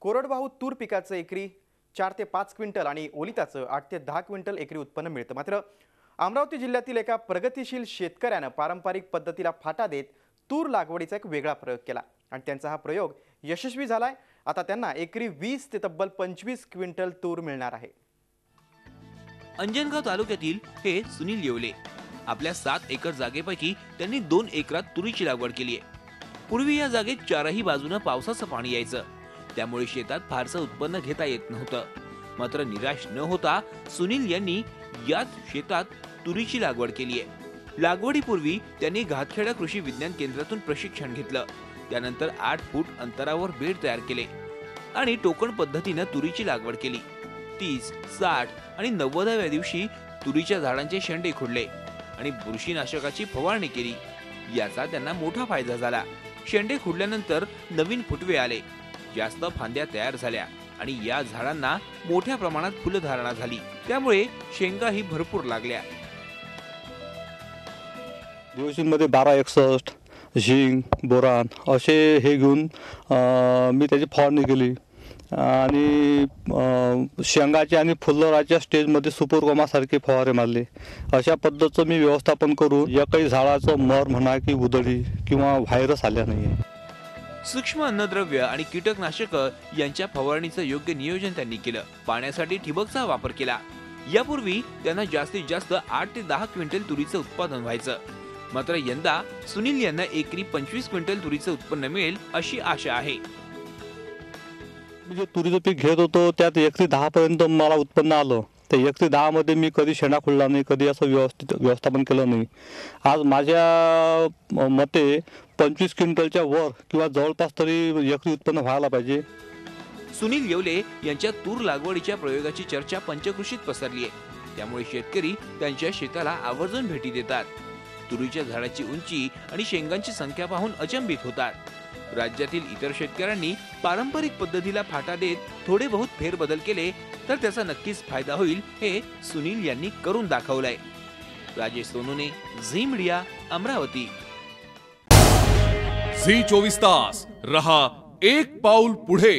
कोरडवाहू तूर पिकाचं एकरी 4 ते 5 क्विंटल आणि ओलिताचं 8 ते 10 क्विंटल एकरी उत्पन्न मिळतं। मात्र अमरावती जिल्ह्यातील एका प्रगतिशील शेतकऱ्यानं पारंपरिक पद्धतीला फाटा देत तूर लागवडीचा एक वेगळा प्रयोग केला आणि त्यांचा हा प्रयोग यशस्वी झालाय। आता त्यांना एकरी 20 ते तब्बल 25 क्विंटल तूर मिळणार आहे। अंजनगाव तालुक्यातील हे सुनील येवले आपल्या 7 एकर जागेपैकी त्यांनी 2 एकरात तुरीची लागवड केली आहे। पूर्वी या जागेत चारही बाजूने पावसाचं पाणी यायचं, त्यामुळे शेतात फारसं उत्पन्न घेता येत नव्हतं। मात्र निराश न होता सुनील यांनी याच शेतात तुरीची लागवड केली आहे। लागवडीपूर्वी त्यांनी घातखेडा कृषी विज्ञान केंद्रातून प्रशिक्षण घेतलं। त्यानंतर 8 फूट अंतरावर बेड तयार केले आणि टोकन पद्धतीने तुरीची लागवड केली। 30, 60 आणि 90व्या दिवशी तुरीच्या झाडांचे शेंडे खुडले आणि बुरशीनाशकाची फवारणी केली। याचा त्यांना मोठा फायदा झाला। शेंडे खुडल्यानंतर नवीन फुटवे आले, जास्त फांद्या तयार झाल्या आणि या झाडांना मोठ्या प्रमाणात फुलधारणा झाली, त्यामुळे शेंगाही भरपूर लागल्या। दिवशींमध्ये 1261 झिंक, बोरान असे हे घेऊन मी त्याची फवारणी केली आणि शेंगाच्या आणि फुलराच्या स्टेजमध्ये सुपरकोमासारखे फवारे मारले। अशा पद्धतीचं मी व्यवस्थापन करून एकही झाडाचं मर म्हणा की उधळी किंवा व्हायरस आल्या नाही। सूक्ष्म अन्नद्रव्य आणि कीटकनाशक यांच्या फवारणीचं योग्य नियोजन त्यांनी केलं। पाण्यासाठी ठिबकचा वापर केला। यापूर्वी त्यांना जास्तीत जास्त 8 ते 10 क्विंटल तुरीचं उत्पादन व्हायचं। मात्र यंदा सुनील यांना एकरी 25 क्विंटल तुरीचं उत्पन्न मिळेल अशी आशा आहे। मी जे तुरीचं पीक घेत होतो त्यात एकरी 10 पर्यंत मला उत्पन्न आलं। ते एकरी 10 मध्ये मी कधी शेंडा खुडला नाही, कधी असं व्यवस्थापन केलं नाही। आज माझ्या मते 25 क्विंटलच्या वर किंवा जवळपास तरी एकरी उत्पन्न व्हायला पाहिजे। सुनील येवले यांच्या तूर लागवडीच्या प्रयोगाची चर्चा पंचकृषीत पसरली आहे, त्यामुळे शेतकरी त्यांच्या शेताला आवर्जून भेटी देतात। तुरीच्या झाडाची उंची आणि शेंगांची संख्या पाहून अचंबित होतात। राज्यातील इतर शेतकऱ्यांनी पारंपरिक पद्धतीला फाटा देत थोडे बहुत फेरबदल केले तर त्याचा नक्कीच फायदा होईल, हे सुनील यांनी करून दाखवलंय। राजेश सोनूने, झी मीडिया, अमरावती। झी 24 तास रहा एक पाऊल पुढे।